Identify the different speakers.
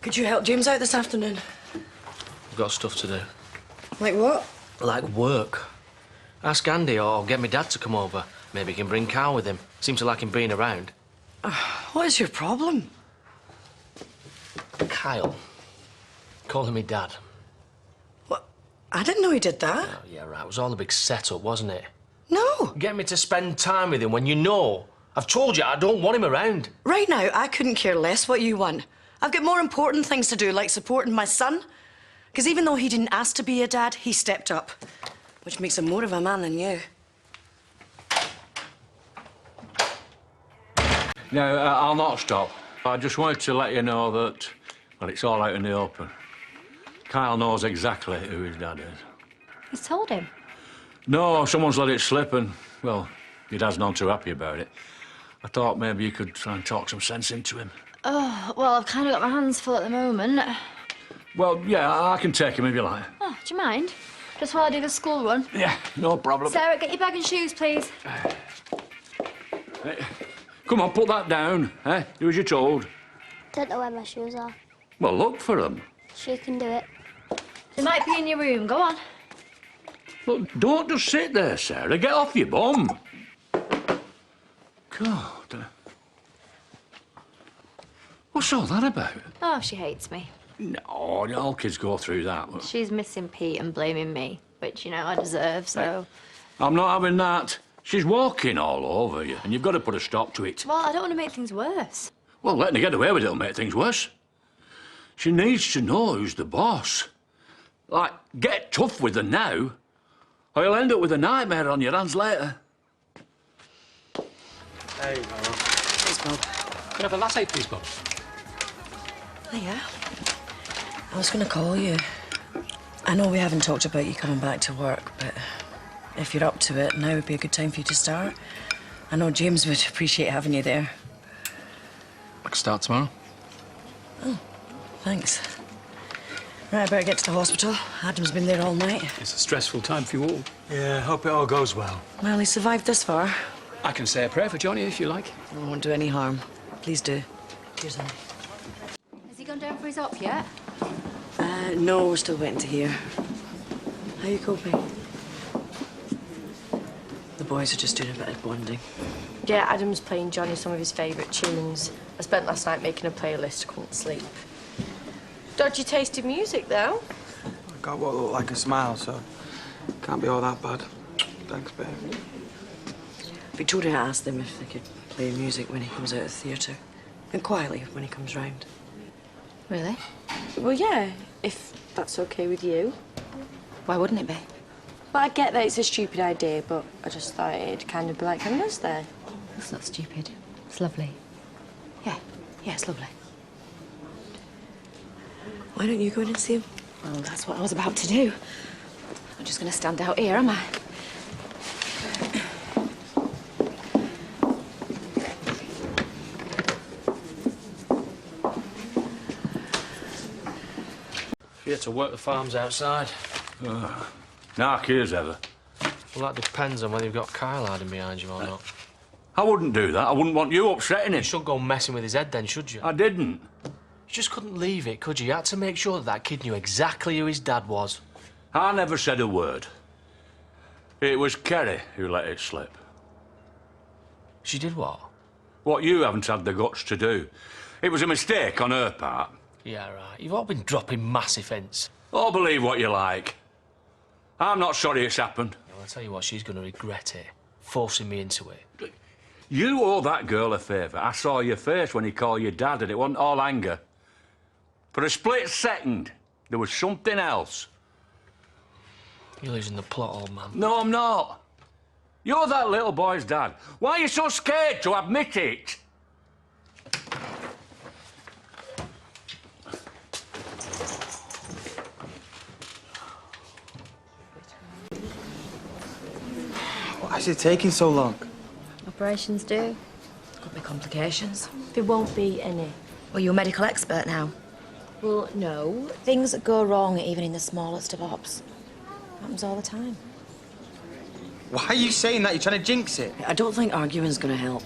Speaker 1: Could you help James out this afternoon?
Speaker 2: I've got stuff to do.
Speaker 1: Like what?
Speaker 2: Like work. Ask Andy or get my dad to come over. Maybe he can bring Carl with him. Seems to like him being around.
Speaker 1: What is your problem?
Speaker 2: Kyle. Calling me dad.
Speaker 1: What? I didn't know he did that.
Speaker 2: Oh, yeah, right. It was all a big setup, wasn't it?
Speaker 1: No.
Speaker 2: Get me to spend time with him when you know. I've told you I don't want him around.
Speaker 1: Right now, I couldn't care less what you want. I've got more important things to do, like supporting my son. Because even though he didn't ask to be a dad, he stepped up. Which makes him more of a man than you.
Speaker 3: No, I'll not stop. I just wanted to let you know that, well, it's all out in the open. Kyle knows exactly who his dad is.
Speaker 4: He's told him?
Speaker 3: No, someone's let it slip and, well, your dad's not too happy about it. I thought maybe you could try and talk some sense into him.
Speaker 4: Oh, well, I've kind of got my hands full at the moment.
Speaker 3: Well, yeah, I can take him if you like.
Speaker 4: Oh, do you mind? Just while I do the school run.
Speaker 3: Yeah, no problem.
Speaker 4: Sarah, get your bag and shoes, please.
Speaker 3: Hey, come on, put that down, eh? Do as you're told.
Speaker 5: Don't know where my shoes are.
Speaker 3: Well, look for them.
Speaker 5: She can do it.
Speaker 4: They might be in your room. Go on.
Speaker 3: Look, don't just sit there, Sarah. Get off your bum. God. What's all that about?
Speaker 4: Oh, she hates me.
Speaker 3: No, all kids go through that.
Speaker 4: She's missing Pete and blaming me, which, you know, I deserve, so...
Speaker 3: I'm not having that. She's walking all over you, and you've got to put a stop to it.
Speaker 4: Well, I don't want to make things worse.
Speaker 3: Well, letting her get away with it will make things worse. She needs to know who's the boss. Like, get tough with her now, or you'll end up with a nightmare on your hands later.
Speaker 6: Hey, Mara.
Speaker 1: Thanks, Bob.
Speaker 6: Can I have a latte, please, Bob?
Speaker 1: Hiya. I was going to call you. I know we haven't talked about you coming back to work, but if you're up to it, now would be a good time for you to start. I know James would appreciate having you there.
Speaker 6: I can start tomorrow.
Speaker 1: Oh, thanks. Right, I better get to the hospital. Adam's been there all night.
Speaker 6: It's a stressful time for you all.
Speaker 7: Yeah, hope it all goes well.
Speaker 1: Well, he survived this far.
Speaker 6: I can say a prayer for Johnny if you like.
Speaker 1: I won't do any harm. Please do. Cheers, Andy.
Speaker 4: Has he gone down for his op yet?
Speaker 1: No, we're still waiting to hear. How are you coping? The boys are just doing a bit of bonding.
Speaker 8: Yeah, Adam's playing Johnny some of his favourite tunes. I spent last night making a playlist, couldn't sleep. Dodgy taste in music, though.
Speaker 7: I got what looked like a smile, so can't be all that bad. Thanks, babe.
Speaker 1: Victoria asked them if they could play music when he comes out of the theatre. And quietly when he comes round.
Speaker 4: Really?
Speaker 8: Well, yeah, if that's OK with you.
Speaker 4: Why wouldn't it be?
Speaker 8: Well, I get that it's a stupid idea, but I just thought it'd kind of be like having us there.
Speaker 4: It's not stupid. It's lovely. Yeah, it's lovely.
Speaker 1: Why don't you go in and see him?
Speaker 4: Well, that's what I was about to do. I'm just going to stand out here, am I?
Speaker 2: You had to work the farms outside.
Speaker 3: Narky as ever.
Speaker 2: Well, that depends on whether you've got Kyle hiding behind you or not.
Speaker 3: I wouldn't do that. I wouldn't want you upsetting him.
Speaker 2: You shouldn't go messing with his head then, should you?
Speaker 3: I didn't.
Speaker 2: You just couldn't leave it, could you? You had to make sure that that kid knew exactly who his dad was.
Speaker 3: I never said a word. It was Kerry who let it slip.
Speaker 2: She did what?
Speaker 3: What you haven't had the guts to do. It was a mistake on her part.
Speaker 2: Yeah, right. You've all been dropping massive hints.
Speaker 3: Oh, believe what you like. I'm not sorry it's happened.
Speaker 2: Well, I'll tell you what, she's going to regret it. Forcing me into it.
Speaker 3: You owe that girl a favour. I saw your face when he called you dad and it wasn't all anger. For a split second, there was something else.
Speaker 2: You're losing the plot, old man.
Speaker 3: No, I'm not. You're that little boy's dad. Why are you so scared to admit it?
Speaker 7: Why is it taking so long?
Speaker 4: Operations do.
Speaker 1: Could be complications.
Speaker 8: There won't be any.
Speaker 9: Well, you're a medical expert now.
Speaker 8: Well, no.
Speaker 9: Things that go wrong even in the smallest of ops. Happens all the time.
Speaker 7: Why are you saying that? You're trying to jinx it.
Speaker 1: I don't think arguing's going to help.